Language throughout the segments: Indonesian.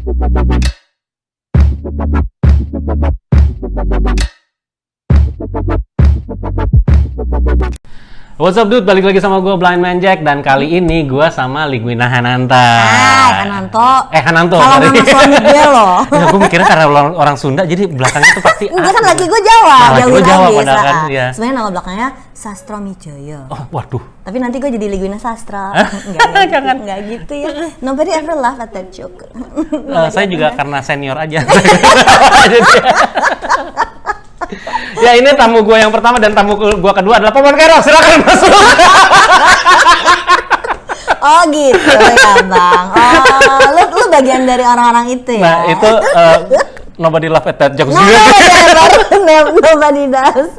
What's up dude, balik lagi sama gue Blind Man Jack dan kali ini gue sama Ligwina Hananta. Hananto. Kalau nama suami gue loh. Ya, gue mikirnya karena orang Sunda jadi belakangnya tuh pasti Enggak kan lagi gue Jawa, gue Jawa padahal kan. Ya. Sebenarnya nama belakangnya Sastro Mijaya. Oh, waduh. Tapi nanti gue jadi Ligwina Sastra. Enggak gitu ya. Nobody ever laugh at that joke. Saya juga karena senior aja. Ya ini tamu gue yang pertama dan tamu gue kedua adalah Pomon Kerok, silakan masuk. Oh gitu ya bang. Oh lu bagian dari orang-orang itu ya. Nah itu nobody laugh at that joke. Nobody does.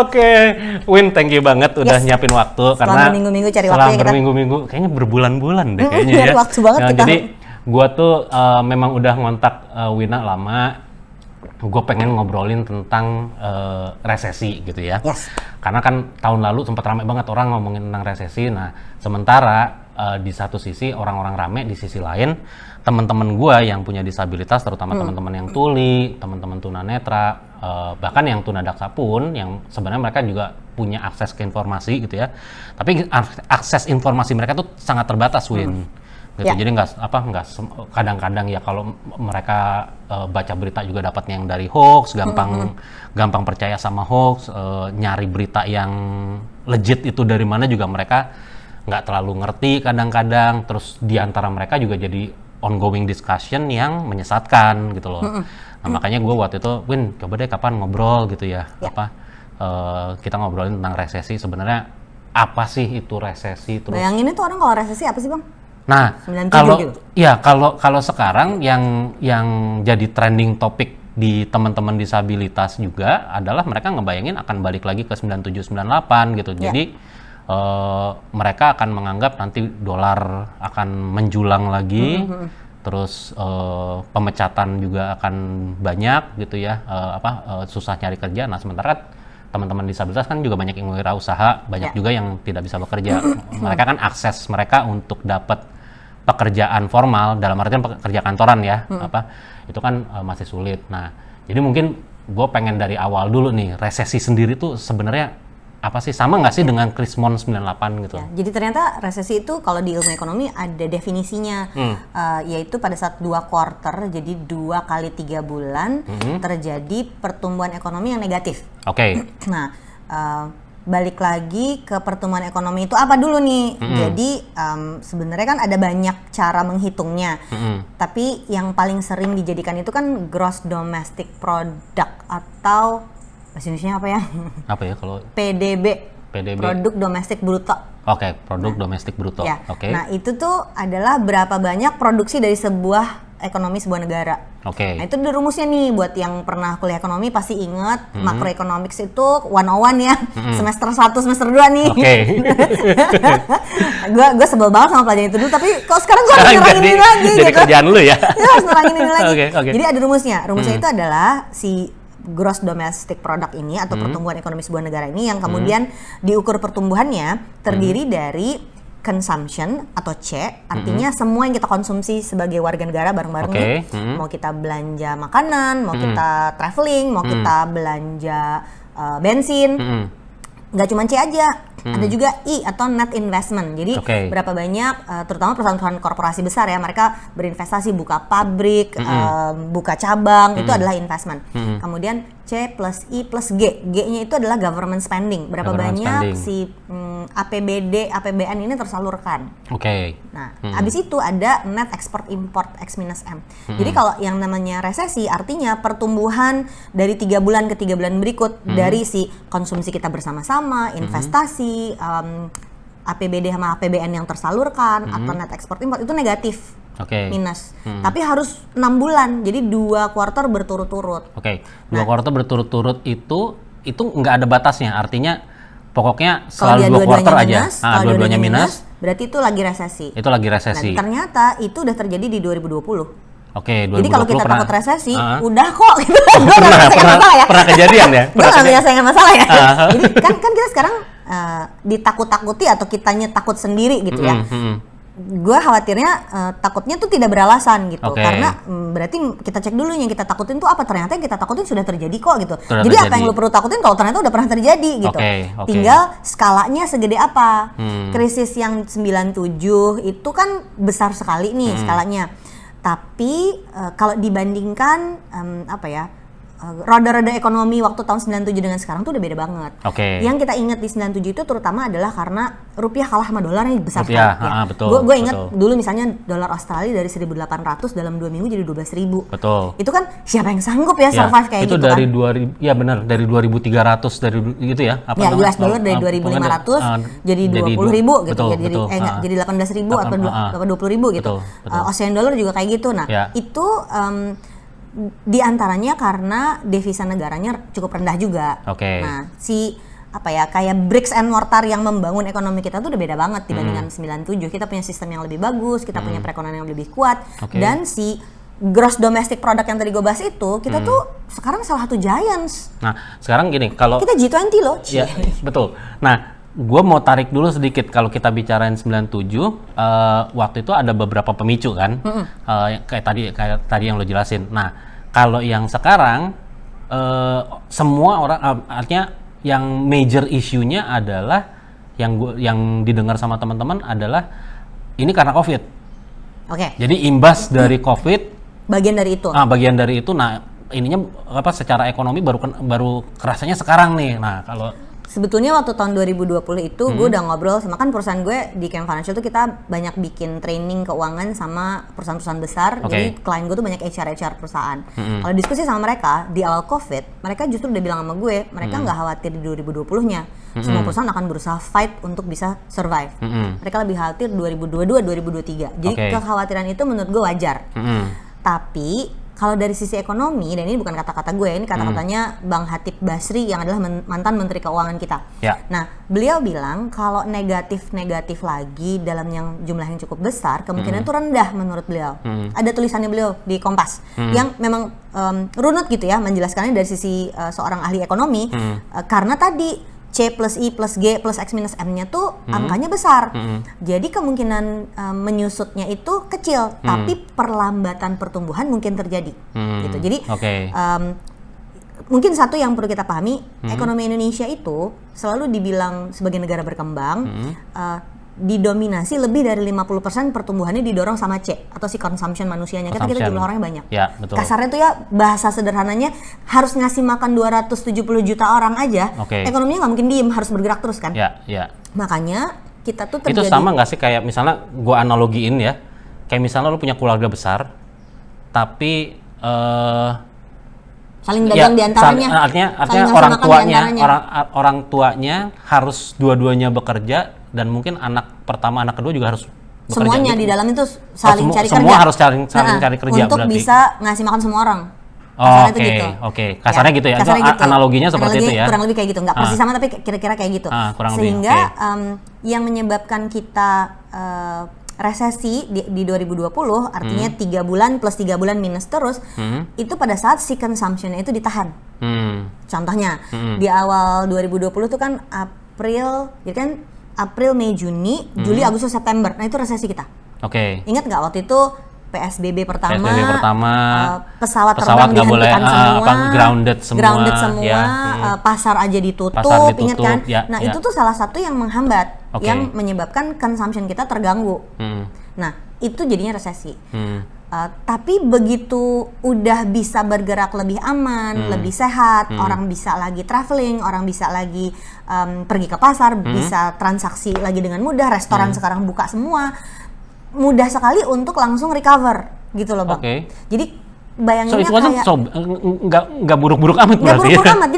Oke, Win, thank you banget udah nyiapin waktu karena berminggu-minggu cari waktu ya kita. Berminggu-minggu, kayaknya berbulan-bulan deh kayaknya ya. Waktu banget ya, kita. Jadi gue tuh memang udah ngontak Wina lama. Gue pengen ngobrolin tentang resesi gitu ya. Yes. Karena kan tahun lalu sempat ramai banget orang ngomongin tentang resesi. Nah, sementara di satu sisi orang-orang rame, di sisi lain teman-teman gue yang punya disabilitas, terutama teman-teman yang tuli, teman-teman tunanetra, bahkan yang tunadaksa pun, yang sebenarnya mereka juga punya akses ke informasi gitu ya. Tapi akses informasi mereka tuh sangat terbatas, Win. Gitu. Ya. Jadi kadang-kadang ya kalau mereka baca berita juga dapatnya yang dari hoax, gampang percaya sama hoax, nyari berita yang legit itu dari mana juga mereka nggak terlalu ngerti kadang-kadang, terus di antara mereka juga jadi ongoing discussion yang menyesatkan gitu loh. Nah makanya gue waktu itu, Win, coba deh kapan ngobrol gitu ya. Kita ngobrolin tentang resesi, sebenarnya apa sih itu resesi? Terus bayangin itu orang kalau resesi apa sih bang? Nah, kalau sekarang yang jadi trending topik di teman-teman disabilitas juga adalah mereka ngebayangin akan balik lagi ke 97-98 gitu. Jadi mereka akan menganggap nanti dolar akan menjulang lagi, terus pemecatan juga akan banyak gitu ya, susah nyari kerja. Nah, sementara kan teman-teman disabilitas kan juga banyak yang wirausaha, banyak juga yang tidak bisa bekerja. Mereka kan akses mereka untuk dapat pekerjaan formal dalam artian pekerja kantoran ya, itu kan masih sulit. Nah, jadi mungkin gue pengen dari awal dulu nih, resesi sendiri tuh sebenarnya apa sih, sama nggak sih dengan Krismon 98 gitu? Ya, jadi ternyata resesi itu kalau di ilmu ekonomi ada definisinya, yaitu pada saat 2 quarter, jadi 2 kali 3 bulan terjadi pertumbuhan ekonomi yang negatif. Oke. Nah, balik lagi ke pertumbuhan ekonomi itu apa dulu nih? Jadi sebenarnya kan ada banyak cara menghitungnya, tapi yang paling sering dijadikan itu kan gross domestic product atau bahasa Indonesia apa ya? Apa ya kalau? PDB. Produk domestik bruto. Oke, produk domestik bruto. Ya. Oke. Nah itu tuh adalah berapa banyak produksi dari sebuah ekonomi sebuah negara. Oke. Nah itu udah rumusnya nih, buat yang pernah kuliah ekonomi pasti inget, macroeconomics itu 101 ya, semester 1, semester 2 nih. Oke. Gue sebel banget sama pelajaran itu dulu, tapi kok sekarang gue harus nerangin ini lagi jadi gitu. kerjaan lu ya? Ya harus nerangin ini lagi. Okay. Jadi ada rumusnya itu adalah si gross domestic product ini atau pertumbuhan ekonomi sebuah negara ini yang kemudian diukur pertumbuhannya terdiri dari consumption atau C, artinya semua yang kita konsumsi sebagai warga negara bareng-bareng nih. Mau kita belanja makanan, mau kita traveling, mau kita belanja bensin. Nggak cuma C aja, ada juga I atau net investment. Jadi berapa banyak, terutama perusahaan-perusahaan korporasi besar ya, mereka berinvestasi, buka pabrik, buka cabang, itu adalah investment. Kemudian C plus I plus G, G-nya itu adalah government spending. Berapa banyak si APBD, APBN ini tersalurkan. Nah, abis itu ada net export import X minus M. Jadi kalau yang namanya resesi artinya pertumbuhan dari 3 bulan ke 3 bulan berikut dari si konsumsi kita bersama-sama, investasi, APBD sama APBN yang tersalurkan atau net export import itu negatif. Minus. Tapi harus 6 bulan. Jadi 2 quarter berturut-turut. 2 quarter berturut-turut itu nggak ada batasnya. Artinya pokoknya selalu 2 quarter aja. Dua-duanya minus. Berarti itu lagi resesi. Itu lagi resesi. Nah, ternyata itu udah terjadi di 2020. 2020 jadi kalau kita takut resesi, udah kok. Pernah kejadian ya? Gue nggak menyelesaikan masalah ya. Jadi kan kita sekarang ditakut-takuti atau kitanya takut sendiri gitu ya. gue khawatirnya takutnya tuh tidak beralasan gitu, Oke. karena berarti kita cek dulu yang kita takutin tuh apa, ternyata yang kita takutin sudah terjadi kok gitu. Sudah Jadi apa terjadi. yang lu perlu takutin kalau ternyata udah pernah terjadi gitu. Oke. Tinggal skalanya segede apa. Hmm. Krisis yang 97 itu kan besar sekali nih skalanya. Tapi kalau dibandingkan roda-roda ekonomi waktu tahun 97 dengan sekarang tuh udah beda banget. Oke. Yang kita ingat di 97 itu terutama adalah karena rupiah kalah sama dolar yang besar Rupiah, sekali. betul, Gue ingat betul. dulu misalnya dolar Australia dari 1.800 dalam 2 minggu jadi 12.000. Betul. Itu kan siapa yang sanggup ya Ya, survive kayak itu gitu dari kan? 2000, ya benar, dari 2.300 dari gitu ya. Apa Ya, namanya? US dollar dari 2.500 jadi 20.000 gitu. Betul, jadi betul. jadi 18.000 atau 20.000 gitu. Betul, betul. Australian dollar juga kayak gitu. Nah, Ya. itu di antaranya karena devisa negaranya cukup rendah juga. Oke. Nah, kayak bricks and mortar yang membangun ekonomi kita tuh udah beda banget dibandingkan 97. Kita punya sistem yang lebih bagus, kita punya perekonomian yang lebih kuat, Oke. dan si gross domestic product yang tadi gue bahas itu, kita tuh sekarang salah satu giants. Nah, sekarang gini, kalau Kita G20 loh. ya betul. Nah, gue mau tarik dulu sedikit kalau kita bicarain 97, waktu itu ada beberapa pemicu kan, kayak tadi yang lo jelasin. Nah, kalau yang sekarang semua orang, artinya yang major issue-nya adalah yang didengar sama teman-teman adalah ini karena COVID. Oke, Jadi imbas dari COVID, bagian dari itu. bagian dari itu, nah ininya secara ekonomi baru kerasanya sekarang nih. Nah, kalau Sebetulnya waktu tahun 2020 itu gue udah ngobrol sama kan perusahaan gue di Camp Financial tuh kita banyak bikin training keuangan sama perusahaan-perusahaan besar. Oke. Jadi klien gue tuh banyak HR perusahaan. Kalau diskusi sama mereka di awal COVID, mereka justru udah bilang sama gue, mereka nggak khawatir di 2020-nya. Semua perusahaan akan berusaha fight untuk bisa survive. Mereka lebih khawatir 2022, 2023. Jadi Oke. kekhawatiran itu menurut gue wajar. Tapi kalau dari sisi ekonomi, dan ini bukan kata-kata gue, ini kata-katanya Bang Hatip Basri yang adalah mantan Menteri Keuangan kita. Ya. Nah, beliau bilang kalau negatif lagi dalam yang jumlah yang cukup besar, kemungkinan itu rendah menurut beliau. Ada tulisannya beliau di Kompas yang memang runut gitu ya, menjelaskannya dari sisi seorang ahli ekonomi, karena tadi C plus I plus G plus X minus M-nya tuh angkanya besar. Jadi kemungkinan menyusutnya itu kecil, tapi perlambatan pertumbuhan mungkin terjadi. Gitu. Jadi Oke. mungkin satu yang perlu kita pahami, ekonomi Indonesia itu selalu dibilang sebagai negara berkembang, didominasi lebih dari 50% pertumbuhannya didorong sama C atau si consumption manusianya. Kita Consumption. jumlah orangnya banyak. Ya, betul. Kasarnya tuh ya, bahasa sederhananya harus ngasih makan 270 juta orang aja. Oke. Ekonominya nggak mungkin diem, harus bergerak terus kan. Ya, ya. Makanya kita tuh Itu terjadi sama nggak sih kayak misalnya gua analogiin ya, kayak misalnya lu punya keluarga besar, tapi saling dagang di antaranya. artinya Saling ngasih orang makan di tuanya, antaranya. orang tuanya harus dua-duanya bekerja, dan mungkin anak pertama, anak kedua juga harus bekerja. Semuanya gitu. di dalam itu saling cari kerja. Semua harus saling cari kerja untuk berarti. bisa ngasih makan semua orang. Oh, Kasarnya oke, tuh gitu. oke. Kasarnya gitu ya. Itu kasarnya gitu. analoginya seperti itu ya. Kurang lebih kayak gitu. Nggak persis sama tapi kira-kira kayak gitu. Kurang lebih, Sehingga oke. yang menyebabkan kita resesi di 2020, artinya 3 bulan plus 3 bulan minus terus, itu pada saat si consumption-nya itu ditahan. Contohnya, di awal 2020 tuh kan April, jadi kan April, Mei, Juni, Juli, Agustus, September. Nah itu resesi kita. Oke. Ingat nggak waktu itu PSBB pertama, pesawat nggak terbang boleh, dihentikan semua, grounded semua, ya. Pasar aja ditutup, Pasar ditutup, ingat kan? ya, Nah ya. itu tuh salah satu yang menghambat, Oke. yang menyebabkan consumption kita terganggu. Nah itu jadinya resesi. Tapi begitu udah bisa bergerak lebih aman, lebih sehat, orang bisa lagi traveling, orang bisa lagi pergi ke pasar, bisa transaksi lagi dengan mudah, restoran sekarang buka semua, mudah sekali untuk langsung recover gitu loh Bang. Oke. Jadi So bayanginnya it wasn't nggak buruk-buruk amat nggak berarti. buruk-buruk amat.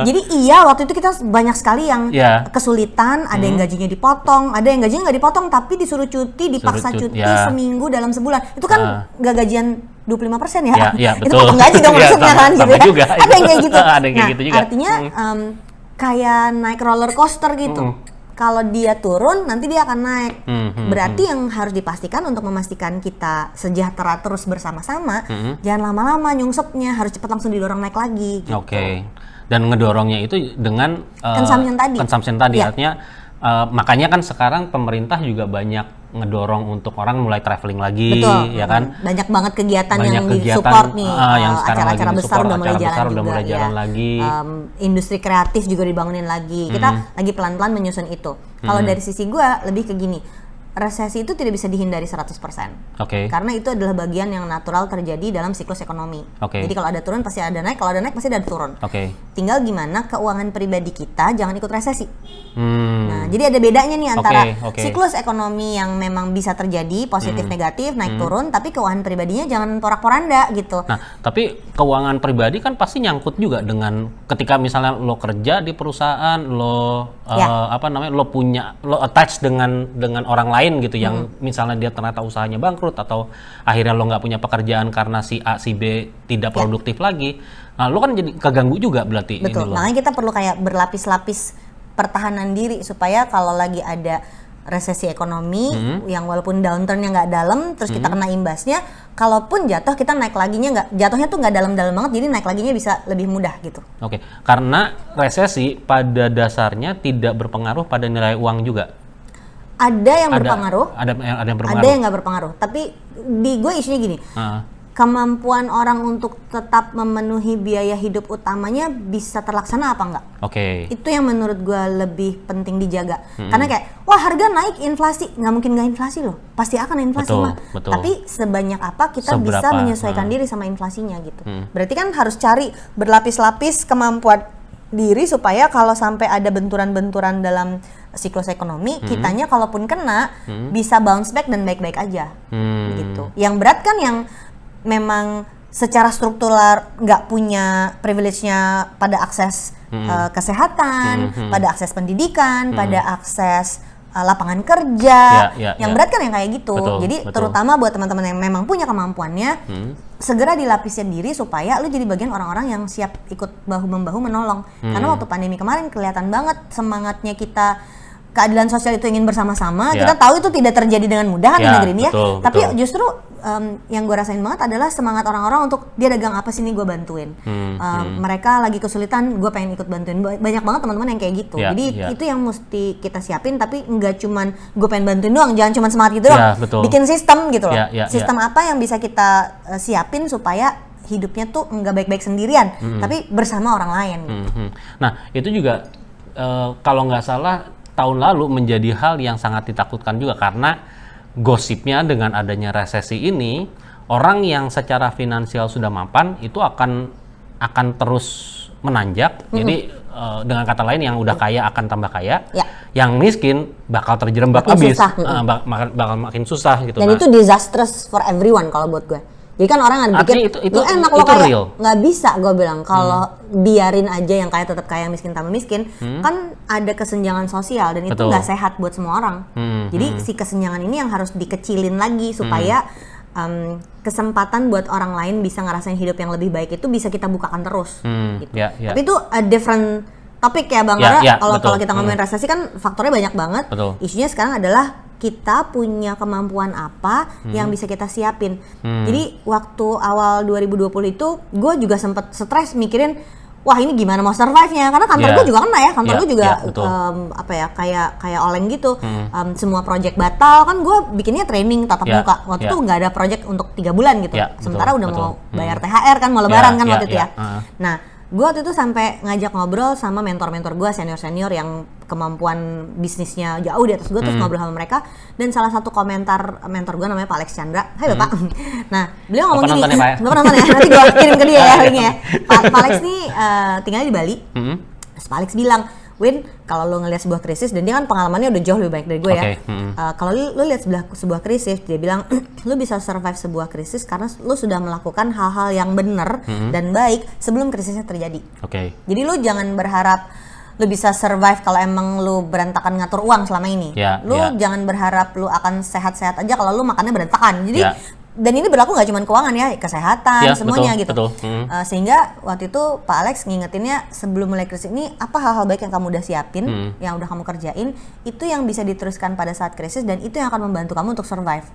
Jadi iya waktu itu kita banyak sekali yang Ya. kesulitan, ada yang gajinya dipotong, ada yang gajinya nggak dipotong tapi disuruh cuti, dipaksa Suruh cuti ya. seminggu dalam sebulan. Itu kan nggak gajian 25% ya? Ya, Itu betul. potong gaji dong Ya, maksudnya sama- kan gitu sama ya. juga. Ada yang kayak gitu. Ada yang kayak gitu juga. Artinya kayak naik roller coaster gitu. Kalau dia turun, nanti dia akan naik. Berarti yang harus dipastikan untuk memastikan kita sejahtera terus bersama-sama, jangan lama-lama nyungsepnya, harus cepat langsung didorong naik lagi. Gitu. Oke. Dan ngedorongnya itu dengan Consumption tadi. Consumption tadi, Iya. artinya makanya kan sekarang pemerintah juga banyak ngedorong untuk orang mulai traveling lagi, Betul. ya kan? Banyak banget kegiatan Banyak yang kegiatan, di-support nih. yang sekarang Acara-acara lagi besar di-support, udah mulai acara jalan besar juga udah mulai jalan ya. lagi. Industri kreatif juga dibangunin lagi. Kita lagi pelan-pelan menyusun itu. Kalau dari sisi gua lebih ke gini. Resesi itu tidak bisa dihindari 100%. Oke. Karena itu adalah bagian yang natural terjadi dalam siklus ekonomi. Oke. Jadi kalau ada turun pasti ada naik, kalau ada naik pasti ada turun. Oke. Tinggal gimana keuangan pribadi kita jangan ikut resesi. Hmm. Nah, jadi ada bedanya nih antara Oke. siklus ekonomi yang memang bisa terjadi positif negatif naik turun, tapi keuangan pribadinya jangan porak-poranda gitu. Nah, tapi keuangan pribadi kan pasti nyangkut juga dengan ketika misalnya lo kerja di perusahaan, lo lo attach dengan orang lain gitu yang misalnya dia ternyata usahanya bangkrut atau akhirnya lo nggak punya pekerjaan karena si A si B tidak produktif lagi. Nah, lo kan jadi keganggu juga berarti. Betul. Ini lo. Makanya kita perlu kayak berlapis-lapis pertahanan diri supaya kalau lagi ada resesi ekonomi yang walaupun downturnnya nggak dalam, terus kita kena imbasnya, kalaupun jatuh kita naik laginya jatuhnya tuh nggak dalam-dalam banget, jadi naik laginya bisa lebih mudah gitu. Oke, karena resesi pada dasarnya tidak berpengaruh pada nilai uang juga. Ada yang berpengaruh, Ada yang berpengaruh. ada yang nggak berpengaruh. Tapi di gue isunya gini, kemampuan orang untuk tetap memenuhi biaya hidup utamanya bisa terlaksana apa enggak? Oke. Itu yang menurut gue lebih penting dijaga. Karena kayak, wah harga naik inflasi, nggak mungkin nggak inflasi loh, pasti akan inflasi mah. Betul. Tapi sebanyak apa kita bisa menyesuaikan diri sama inflasinya gitu. Berarti kan harus cari berlapis-lapis kemampuan diri supaya kalau sampai ada benturan-benturan dalam siklus ekonomi, kitanya kalaupun kena bisa bounce back dan baik-baik aja gitu. Yang berat kan yang memang secara struktural nggak punya privilege-nya pada akses kesehatan, pada akses pendidikan, pada akses lapangan kerja. Yang berat kan yang kayak gitu. Jadi terutama buat teman-teman yang memang punya kemampuannya, segera dilapisin diri supaya lu jadi bagian orang-orang yang siap ikut bahu-membahu menolong. Karena waktu pandemi kemarin kelihatan banget semangatnya kita, keadilan sosial itu ingin bersama-sama. Kita tahu itu tidak terjadi dengan mudah kan di negeri ini ya. Tapi justru yang gue rasain banget adalah semangat orang-orang untuk dia dagang apa sih nih gue bantuin. Mereka lagi kesulitan, gue pengen ikut bantuin. Banyak banget teman-teman yang kayak gitu. Jadi itu yang mesti kita siapin, tapi nggak cuman gue pengen bantuin doang, jangan cuma semangat gitu doang. Bikin sistem gitu loh. Sistem apa yang bisa kita siapin supaya hidupnya tuh nggak baik-baik sendirian, tapi bersama orang lain. Nah itu juga kalau nggak salah tahun lalu menjadi hal yang sangat ditakutkan juga karena gosipnya dengan adanya resesi ini orang yang secara finansial sudah mapan itu akan terus menanjak. Jadi dengan kata lain yang udah kaya akan tambah kaya, yang miskin bakal terjerembab habis, bakal makin susah gitu. Dan itu disastrous for everyone kalau buat gue. Jadi kan orang ada pikir itu enak lo kaya, nggak bisa gue bilang kalau biarin aja yang kaya tetap kaya, miskin tambah miskin, kan ada kesenjangan sosial dan itu nggak sehat buat semua orang. Jadi si kesenjangan ini yang harus dikecilin lagi supaya kesempatan buat orang lain bisa ngerasain hidup yang lebih baik itu bisa kita bukakan terus. Gitu. Tapi itu a different topik ya Bang, karena kalau kita ngomongin resesi kan faktornya banyak banget. Isunya sekarang adalah kita punya kemampuan apa yang bisa kita siapin. Jadi waktu awal 2020 itu gue juga sempet stres mikirin, wah ini gimana mau survive-nya, karena kantor gue juga kena ya, kantor gue juga kayak oleng gitu. Semua project batal, kan gue bikinnya training tatap muka. Waktu itu nggak ada project untuk 3 bulan gitu. Sementara udah mau bayar THR kan, mau lebaran kan waktu itu ya. Nah gue waktu itu sampai ngajak ngobrol sama mentor-mentor gue, senior-senior yang kemampuan bisnisnya jauh di atas gue, terus ngobrol sama mereka. Dan salah satu komentar mentor gue namanya Pak Alex Chandra, hai Bapak. Nah beliau ngomong gini, nggak pernah nonton ya, nanti gue kirim ke dia ya linknya ya. Pak Alex nih tinggalnya di Bali. Terus Pak Alex bilang, Win, kalau lo ngelihat sebuah krisis, dan dia kan pengalamannya udah jauh lebih baik dari gue ya. Kalau lo lihat sebuah krisis, dia bilang lo bisa survive sebuah krisis karena lo sudah melakukan hal-hal yang benar dan baik sebelum krisisnya terjadi. Jadi lo jangan berharap lo bisa survive kalau emang lo berantakan ngatur uang selama ini. Lo jangan berharap lo akan sehat-sehat aja kalau lo makannya berantakan. Jadi dan ini berlaku nggak cuma keuangan ya, kesehatan, semuanya gitu. Sehingga waktu itu Pak Alex ngingetinnya sebelum mulai krisis ini, apa hal-hal baik yang kamu udah siapin, yang udah kamu kerjain, itu yang bisa diteruskan pada saat krisis dan itu yang akan membantu kamu untuk survive.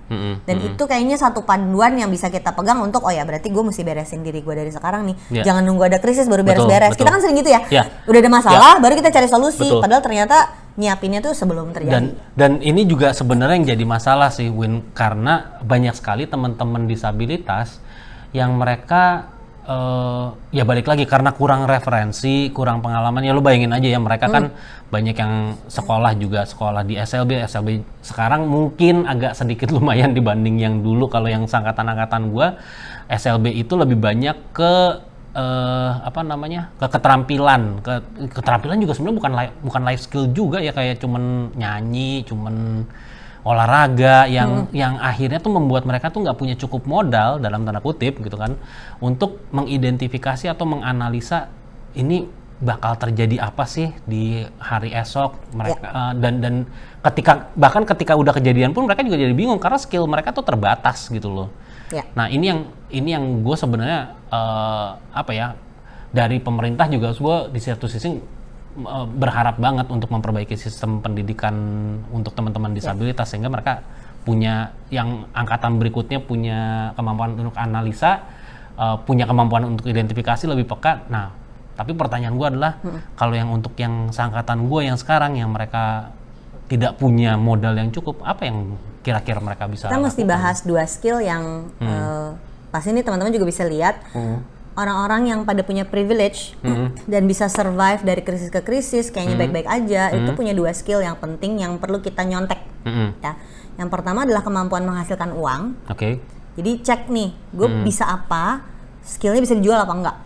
Dan itu kayaknya satu panduan yang bisa kita pegang untuk, oh ya berarti gue mesti beresin diri gue dari sekarang nih. Jangan nunggu ada krisis baru beres-beres. Kita kan sering gitu ya. Udah ada masalah, baru kita cari solusi. Padahal ternyata nyiapinnya tuh sebelum terjadi. Dan ini juga sebenarnya yang jadi masalah sih, Win, karena banyak sekali teman-teman disabilitas yang mereka ya balik lagi karena kurang referensi, kurang pengalaman. Ya lu bayangin aja ya, mereka kan banyak yang sekolah juga sekolah di SLB sekarang mungkin agak sedikit lumayan dibanding yang dulu. Kalau yang angkatan gua SLB itu lebih banyak ke ke keterampilan. Keterampilan juga sebenarnya bukan life skill juga ya, kayak cuman nyanyi, cuman olahraga yang akhirnya tuh membuat mereka tuh nggak punya cukup modal dalam tanda kutip gitu kan untuk mengidentifikasi atau menganalisa ini bakal terjadi apa sih di hari esok mereka. Dan bahkan ketika udah kejadian pun mereka juga jadi bingung karena skill mereka tuh terbatas gitu loh. Nah ini yang gue sebenarnya dari pemerintah juga gue di satu sisi berharap banget untuk memperbaiki sistem pendidikan untuk teman-teman disabilitas sehingga mereka punya, yang angkatan berikutnya punya kemampuan untuk analisa, punya kemampuan untuk identifikasi lebih peka. Nah, tapi pertanyaan gue adalah kalau yang untuk yang seangkatan gue yang sekarang yang mereka tidak punya modal yang cukup, apa yang kira-kira mereka bisa kita mesti lakukan? bahas 2 skill yang pasti ini teman-teman juga bisa lihat. Orang-orang yang pada punya privilege dan bisa survive dari krisis ke krisis kayaknya baik-baik aja, itu punya 2 skill yang penting yang perlu kita nyontek. Ya. Yang pertama adalah kemampuan menghasilkan uang. Jadi cek nih, gue bisa apa, skillnya bisa dijual apa enggak.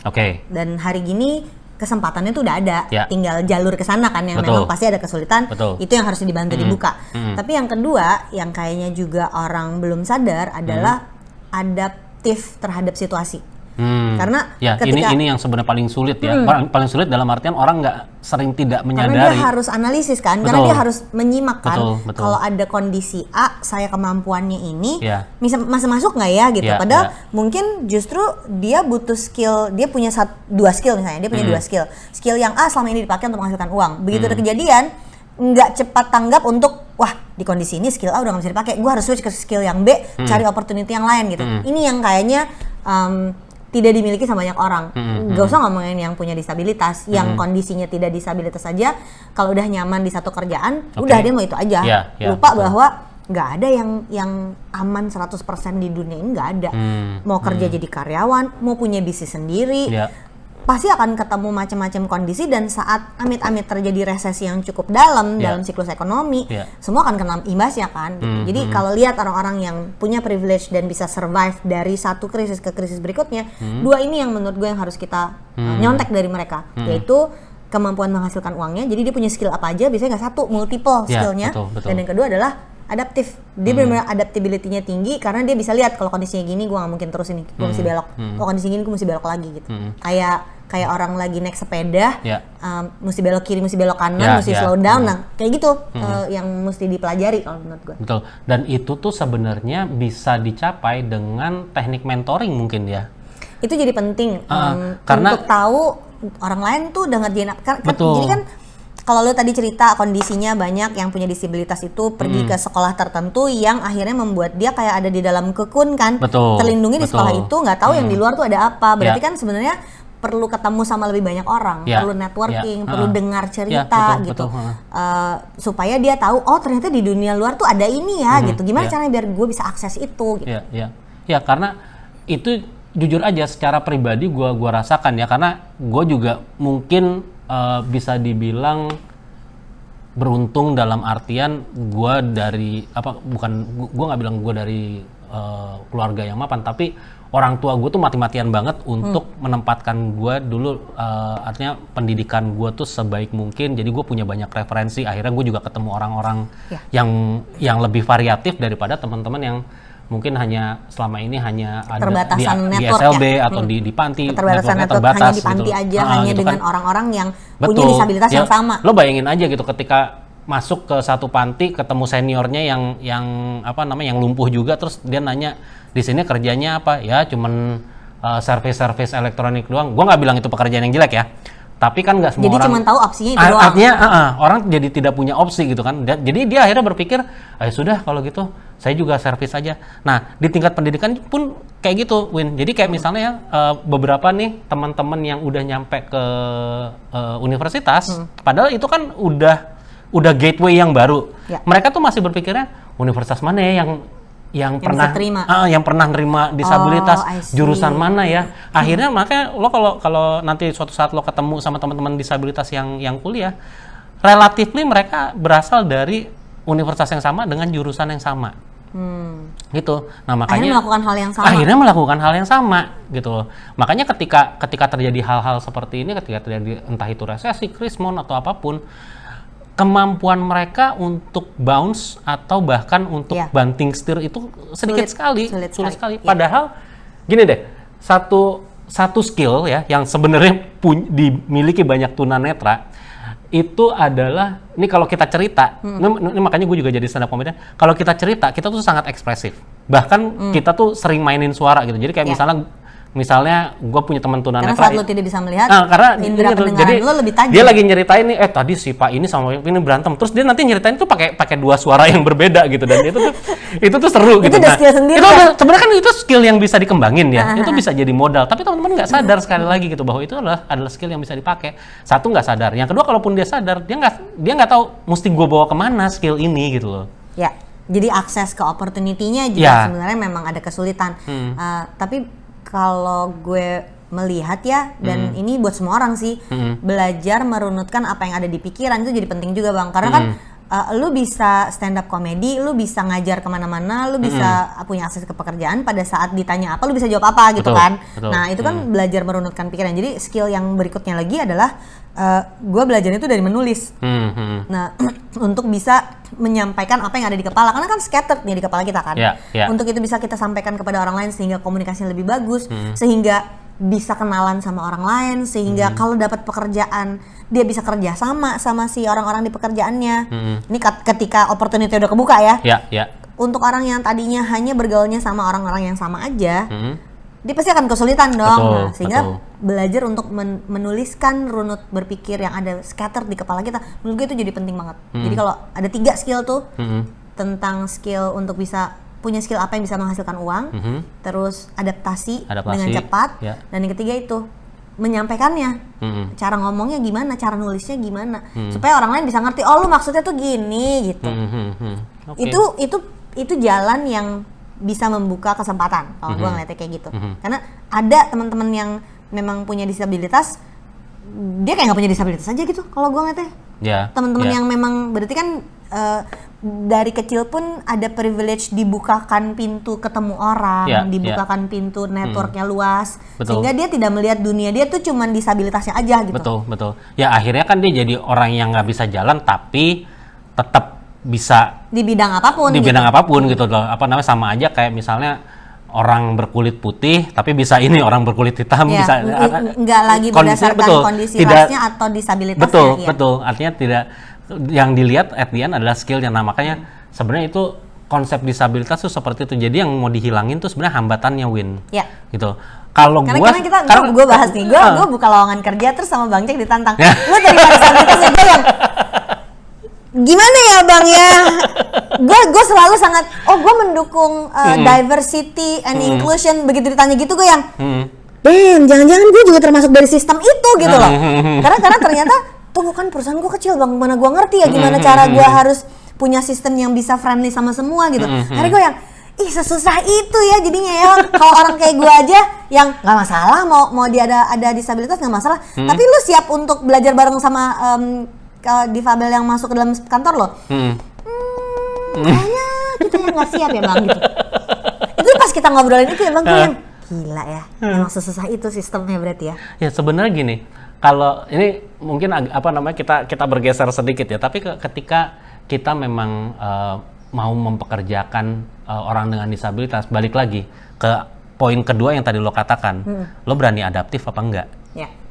Dan hari gini kesempatannya tuh udah ada, tinggal jalur ke sana kan yang memang pasti ada kesulitan. Itu yang harus dibantu dibuka. Tapi yang kedua, yang kayaknya juga orang belum sadar adalah adaptif terhadap situasi. Karena ketika ini yang sebenarnya paling sulit ya, paling sulit dalam artian orang nggak sering tidak menyadari. Karena dia harus analisis kan, karena dia harus menyimak kan. Kalau ada kondisi A, saya kemampuannya ini, masih masuk nggak ya gitu. Padahal mungkin justru dia butuh skill, dia punya 2 skill misalnya, dia punya 2 skill. Skill yang A selama ini dipakai untuk menghasilkan uang. Begitu ada kejadian, nggak cepat tanggap untuk wah di kondisi ini skill A udah nggak bisa dipakai, gue harus switch ke skill yang B, cari opportunity yang lain gitu. Ini yang kayaknya tidak dimiliki sama banyak orang. Gak usah ngomongin yang punya disabilitas, yang kondisinya tidak disabilitas saja, kalau udah nyaman di satu kerjaan, udah dia mau itu aja. Lupa bahwa nggak ada yang aman 100% di dunia ini, nggak ada. Mau kerja jadi karyawan, mau punya bisnis sendiri, pasti akan ketemu macam-macam kondisi, dan saat amit-amit terjadi resesi yang cukup dalam siklus ekonomi, semua akan kena imbasnya kan. Jadi kalau lihat orang-orang yang punya privilege dan bisa survive dari satu krisis ke krisis berikutnya, 2 ini yang menurut gue yang harus kita nyontek dari mereka, yaitu kemampuan menghasilkan uangnya. Jadi dia punya skill apa aja, biasanya nggak satu, multiple skillnya. Dan yang kedua adalah adaptif. Dia benar-benar adaptability-nya tinggi karena dia bisa lihat kalau kondisinya gini gue nggak mungkin terus ini, gue mesti belok. Kalau kondisi gini gue mesti belok lagi gitu. Kayak orang lagi naik sepeda, mesti belok kiri, mesti belok kanan, mesti slow down. Nah, kayak gitu yang mesti dipelajari kalau menurut gue. Betul. Dan itu tuh sebenarnya bisa dicapai dengan teknik mentoring mungkin ya. Itu jadi penting karena untuk tahu orang lain tuh udah ngerjain apa. Jadi kan kalau lo tadi cerita kondisinya banyak yang punya disabilitas itu pergi ke sekolah tertentu yang akhirnya membuat dia kayak ada di dalam kekun kan, terlindungi di sekolah itu, nggak tahu yang di luar tuh ada apa. Berarti kan sebenarnya perlu ketemu sama lebih banyak orang, perlu networking, perlu dengar cerita gitu, supaya dia tahu oh ternyata di dunia luar tuh ada ini ya gitu. Gimana caranya biar gue bisa akses itu? Gitu. Ya karena itu jujur aja secara pribadi gue rasakan ya, karena gue juga mungkin bisa dibilang beruntung dalam artian gue dari gue nggak bilang gue dari keluarga yang mapan, tapi orang tua gue tuh mati-matian banget untuk menempatkan gue dulu, artinya pendidikan gue tuh sebaik mungkin. Jadi gue punya banyak referensi, akhirnya gue juga ketemu orang-orang yang lebih variatif daripada teman-teman yang mungkin selama ini hanya ada di SLB atau di panti, keterbatasan network hanya di panti gitu aja, hanya dengan orang-orang yang punya disabilitas yang sama. Lo bayangin aja gitu, ketika masuk ke satu panti ketemu seniornya yang lumpuh juga, terus dia nanya di sini kerjanya apa ya, cuman servis elektronik doang. Gue nggak bilang itu pekerjaan yang jelek ya, tapi kan nggak semua jadi orang cuma tahu opsinya itu doang. Artinya orang jadi tidak punya opsi gitu kan. Jadi dia akhirnya berpikir, sudah kalau gitu saya juga servis aja. Nah di tingkat pendidikan pun kayak gitu, Win. Jadi kayak misalnya beberapa nih teman-teman yang udah nyampe ke universitas, padahal itu kan udah udah gateway yang baru. Ya. Mereka tuh masih berpikirnya universitas mana ya yang pernah bisa terima. yang pernah nerima disabilitas, I see. jurusan mana ya. Akhirnya makanya lo kalau nanti suatu saat lo ketemu sama teman-teman disabilitas yang kuliah, relatively mereka berasal dari universitas yang sama dengan jurusan yang sama. Gitu. Nah, makanya akhirnya melakukan hal yang sama. Akhirnya melakukan hal yang sama gitu loh. Makanya ketika terjadi hal-hal seperti ini, ketika terjadi entah itu resesi, krismon atau apapun, kemampuan mereka untuk bounce atau bahkan untuk banting setir itu sedikit sekali, sulit sekali. Padahal gini deh, satu skill ya yang sebenarnya dimiliki banyak tunanetra itu adalah, ini kalau kita cerita, ini makanya gue juga jadi stand up comedian, kalau kita cerita, kita tuh sangat ekspresif. Bahkan kita tuh sering mainin suara gitu. Jadi kayak misalnya gue punya teman tunanetra. Karena saat lo tidak bisa melihat, karena indera pendengaran lo lebih tajam. Dia lagi nyeritain nih, tadi si Pak ini sama ini berantem. Terus dia nanti nyeritain tuh pakai dua suara yang berbeda gitu, dan itu tuh seru gitu. Itu udah skill sendiri. Itu sebenarnya kan itu skill yang bisa dikembangin ya. Itu bisa jadi modal. Tapi teman-teman nggak sadar sekali lagi gitu bahwa itu adalah skill yang bisa dipakai. Satu, nggak sadar. Yang kedua, kalaupun dia sadar, dia nggak tahu mesti gue bawa kemana skill ini gitu loh. Ya, jadi akses ke opportunity-nya juga sebenarnya memang ada kesulitan. Tapi kalau gue melihat ya, dan ini buat semua orang sih, belajar merunutkan apa yang ada di pikiran itu jadi penting juga Bang. Karena kan lu bisa stand up comedy, lu bisa ngajar kemana-mana, lu bisa punya akses ke pekerjaan, pada saat ditanya apa, lu bisa jawab apa gitu kan. Nah itu kan belajar merunutkan pikiran. Jadi skill yang berikutnya lagi adalah, gue belajar itu dari menulis. Nah untuk bisa menyampaikan apa yang ada di kepala, karena kan scattered nih di kepala kita kan. Untuk itu bisa kita sampaikan kepada orang lain sehingga komunikasinya lebih bagus, sehingga bisa kenalan sama orang lain, sehingga kalau dapat pekerjaan dia bisa kerja sama si orang-orang di pekerjaannya. Ini ketika opportunity udah kebuka ya. Untuk orang yang tadinya hanya bergaulnya sama orang-orang yang sama aja, dia pasti akan kesulitan dong. Sehingga belajar untuk menuliskan runut berpikir yang ada scattered di kepala kita, menurut gue itu jadi penting banget. Jadi kalau ada 3 skill tuh, tentang skill untuk bisa punya skill apa yang bisa menghasilkan uang, terus adaptasi dengan cepat, dan yang ketiga itu menyampaikannya, cara ngomongnya gimana, cara nulisnya gimana, supaya orang lain bisa ngerti, oh lu maksudnya tuh gini gitu. Itu jalan yang bisa membuka kesempatan kalau gue ngeliatnya kayak gitu. Karena ada teman-teman yang memang punya disabilitas, dia kayak nggak punya disabilitas aja gitu kalau gue ngeliatnya. Teman-teman yang memang berarti kan dari kecil pun ada privilege dibukakan pintu ketemu orang, dibukakan pintu networknya luas, sehingga dia tidak melihat dunia dia tuh cuman disabilitasnya aja gitu. Betul. Ya akhirnya kan dia jadi orang yang nggak bisa jalan tapi tetap bisa di bidang apapun. Gitu loh. Apa namanya, sama aja kayak misalnya orang berkulit putih tapi bisa ini orang berkulit hitam, bisa nggak lagi berdasarkan kondisi rasnya atau disabilitasnya. Betul. Artinya tidak, yang dilihat at the end adalah skillnya. Nah makanya sebenarnya itu konsep disabilitas tuh seperti itu. Jadi yang mau dihilangin tuh sebenarnya hambatannya, Win. Gitu. Kalau gue bahas nih, gue buka lowongan kerja terus sama Bang Cek ditantang. Lu dari disabilitas ya, gue yang gimana ya Bang ya? Gue selalu sangat, gue mendukung diversity and inclusion. Begitu ditanya gitu gue yang, jangan-jangan gue juga termasuk dari sistem itu gitu loh. Karena ternyata tuh bukan perusahaan gue kecil Bang, mana gue ngerti ya gimana cara gue harus punya sistem yang bisa friendly sama semua gitu. Karena gue yang, sesusah itu ya jadinya ya. Kalau orang kayak gue aja yang nggak masalah mau dia ada disabilitas nggak masalah. Tapi lu siap untuk belajar bareng sama difabel yang masuk ke dalam kantor lo? Kayaknya kita yang nggak siap ya Bang gitu. Itu pas kita ngobrolin itu ya Bang, gue yang gila ya, emang sesusah itu sistemnya berarti ya. Ya sebenarnya gini, kalau ini mungkin kita bergeser sedikit ya, tapi ketika kita memang mau mempekerjakan orang dengan disabilitas, balik lagi ke poin kedua yang tadi lo katakan, lo berani adaptif apa enggak?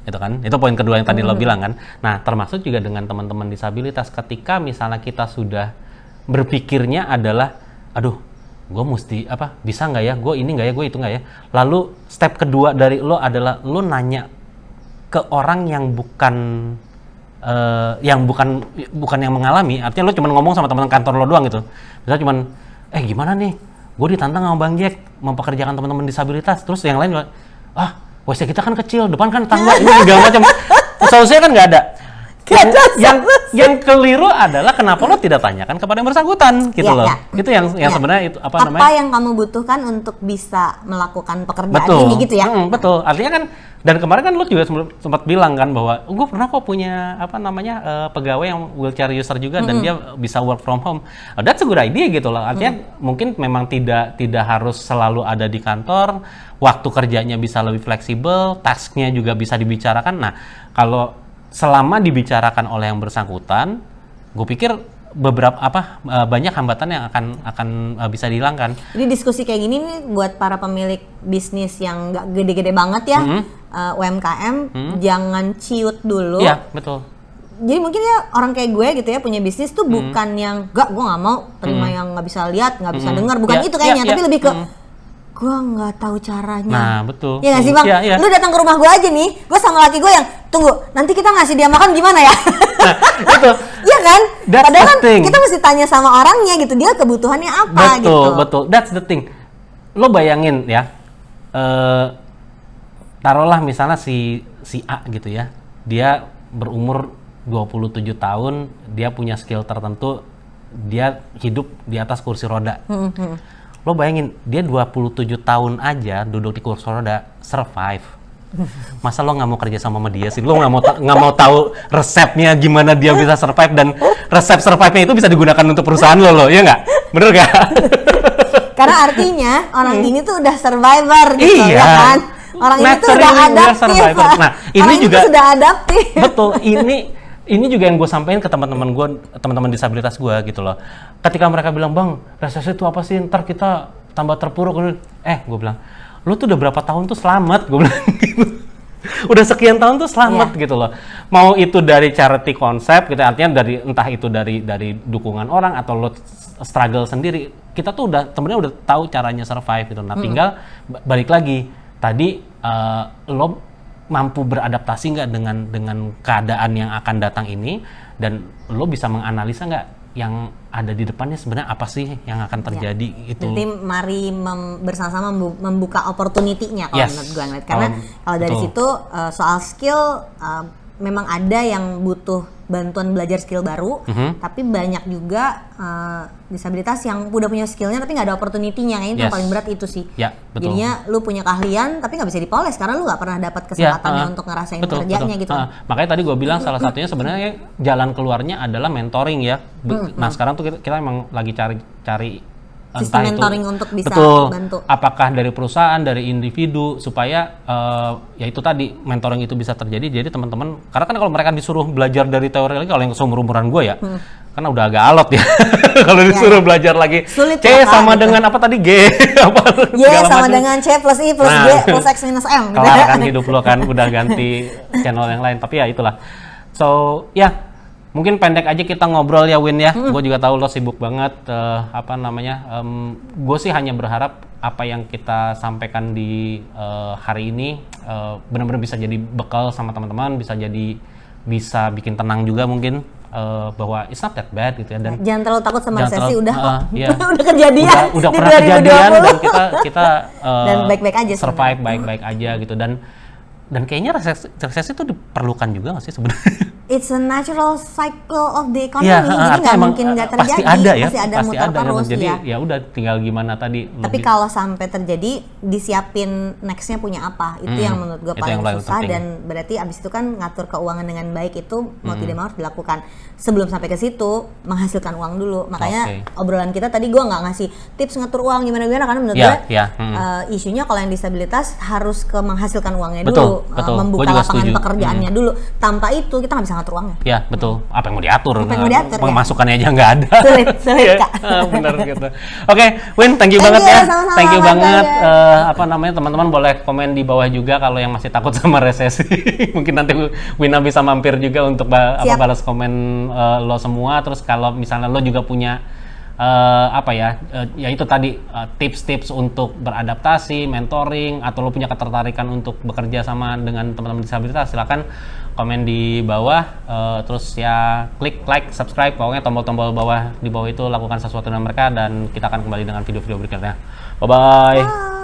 Itu kan, itu poin kedua yang tadi lo bilang kan. Nah termasuk juga dengan teman-teman disabilitas, ketika misalnya kita sudah berpikirnya adalah, aduh gue mesti bisa nggak ya, gue ini nggak ya, gue itu nggak ya. Lalu step kedua dari lo adalah lo nanya ke orang yang bukan yang mengalami. Artinya lo cuma ngomong sama teman kantor lo doang gitu. Misalnya cuman, gimana nih, gue ditantang sama Bang Jack mempekerjakan teman-teman disabilitas. Terus yang lain, WC kita kan kecil, depan kan tangga, ini segala macam. Solusinya kan nggak ada. yang keliru adalah kenapa lo tidak tanyakan kepada yang bersangkutan gitu loh. Itu yang sebenarnya itu apa namanya? Apa yang kamu butuhkan untuk bisa melakukan pekerjaan betul. ini gitu ya? Betul. Artinya kan, dan kemarin kan lo juga sempat bilang kan bahwa gue pernah kok punya apa namanya pegawai yang wheelchair user juga dan dia bisa work from home. That's a good idea gitu loh. Artinya mungkin memang tidak harus selalu ada di kantor, waktu kerjanya bisa lebih fleksibel, tasknya juga bisa dibicarakan. Nah, kalau selama dibicarakan oleh yang bersangkutan, gue pikir banyak hambatan yang akan bisa dihilangkan. Jadi diskusi kayak gini nih buat para pemilik bisnis yang nggak gede-gede banget ya, UMKM, jangan ciut dulu. Iya, betul. Jadi mungkin ya orang kayak gue gitu ya punya bisnis tuh bukan yang gue nggak mau terima yang nggak bisa lihat, nggak bisa dengar, bukan itu kayaknya, tapi lebih ke gue nggak tahu caranya. Nah, betul. Ya nggak sih Bang? Ya. Lu datang ke rumah gue aja nih, gue sama laki gue yang tunggu, nanti kita ngasih dia makan gimana ya? Nah, itu. Iya kan? Padahal kan thing. kita mesti tanya sama orangnya gitu, dia kebutuhannya apa gitu. Betul. That's the thing. Lo bayangin ya, taruhlah misalnya si A gitu ya, dia berumur 27 tahun, dia punya skill tertentu, dia hidup di atas kursi roda. Lo bayangin, dia 27 tahun aja duduk di kursi roda, survive. Masa lo nggak mau kerja sama dia sih? Lo nggak mau tahu resepnya gimana dia bisa survive, dan resep survive-nya itu bisa digunakan untuk perusahaan lo, ya nggak? Bener nggak? Karena artinya orang ini tuh udah survivor gitu, iya. ya kan? Orang ini tuh udah adaptif. Nah, ini juga sudah adaptif. Betul, ini juga yang gue sampaikan ke teman-teman disabilitas gue gitu loh. Ketika mereka bilang, Bang, resesi itu apa sih? Ntar kita tambah terpuruk. Gue bilang, lu tuh udah berapa tahun tuh selamat, gue bilang gitu. Udah sekian tahun tuh selamat gitu loh. Mau itu dari charity konsep, gitu, artinya entah itu dari dukungan orang atau lo struggle sendiri, kita tuh sebenarnya udah tahu caranya survive gitu. Nah, tinggal balik lagi tadi, lo mampu beradaptasi nggak dengan keadaan yang akan datang ini, dan lo bisa menganalisa nggak yang ada di depannya sebenarnya apa sih yang akan terjadi itu. Nanti mari bersama-sama membuka opportunity-nya kalau menurut gue ngeliat. Karena kalau dari situ soal skill memang ada yang butuh bantuan belajar skill baru, tapi banyak juga disabilitas yang udah punya skillnya tapi nggak ada opportunity-nya. Kayaknya itu yang paling berat itu sih. Betul. Jadinya lu punya keahlian tapi nggak bisa dipoles karena lu nggak pernah dapat kesempatannya untuk ngerasain kerjanya gitu. Makanya tadi gue bilang salah satunya sebenarnya jalan keluarnya adalah mentoring ya. Nah sekarang tuh kita emang lagi cari sistem mentoring untuk bisa bantu. Apakah dari perusahaan, dari individu, supaya ya itu tadi mentoring itu bisa terjadi. Jadi teman-teman, karena kan kalau mereka disuruh belajar dari teori lagi, kalau yang seumur-umuran gue ya, karena udah agak alot ya. Kalau disuruh belajar lagi, sulit C sama gitu. Dengan apa tadi G, Y sama dengan C plus I plus G plus X minus M. Kelar kan hidup lo kan, udah ganti channel yang lain. Tapi ya itulah. So ya. Mungkin pendek aja kita ngobrol ya Win ya. Gue juga tahu lo sibuk banget. Gue sih hanya berharap apa yang kita sampaikan di hari ini benar-benar bisa jadi bekal sama teman-teman, bisa bikin tenang juga mungkin bahwa it's not that bad gitu ya. Dan jangan terlalu takut sama resesi, udah ya. udah kejadian. Udah pernah kejadian dan kita dan baik-baik aja survive baik-baik aja gitu, dan kayaknya resesi itu diperlukan juga nggak sih sebenarnya? It's a natural cycle of the economy, jadi nggak mungkin nggak terjadi. Pasti ada muter terus ya. Jadi ya udah tinggal gimana tadi. Tapi kalau sampai terjadi, disiapin nextnya punya apa? Itu yang menurut gue paling susah, dan berarti abis itu kan ngatur keuangan dengan baik itu mau tidak mau harus dilakukan. Sebelum sampai ke situ, menghasilkan uang dulu. Makanya obrolan kita tadi gue nggak ngasih tips ngatur uang gimana-gimana, karena menurut gue isunya kalau yang disabilitas harus ke menghasilkan uangnya dulu, membuka lapangan pekerjaannya dulu. Tanpa itu kita nggak bisa ngatur uangnya. Ya betul. Apa yang mau diatur? Pemasukannya aja nggak ada. Sulit Kak. Benar gitu. Oke, Win, thank you banget ya. Thank you banget. Teman-teman boleh komen di bawah juga kalau yang masih takut sama resesi. Mungkin nanti Wina bisa mampir juga untuk balas komen lo semua. Terus kalau misalnya lo juga punya ya itu tadi tips-tips untuk beradaptasi, mentoring, atau lo punya ketertarikan untuk bekerja sama dengan teman-teman disabilitas, silakan komen di bawah, terus ya klik like, subscribe, pokoknya tombol-tombol di bawah itu lakukan sesuatu dengan mereka, dan kita akan kembali dengan video-video berikutnya. Bye-bye.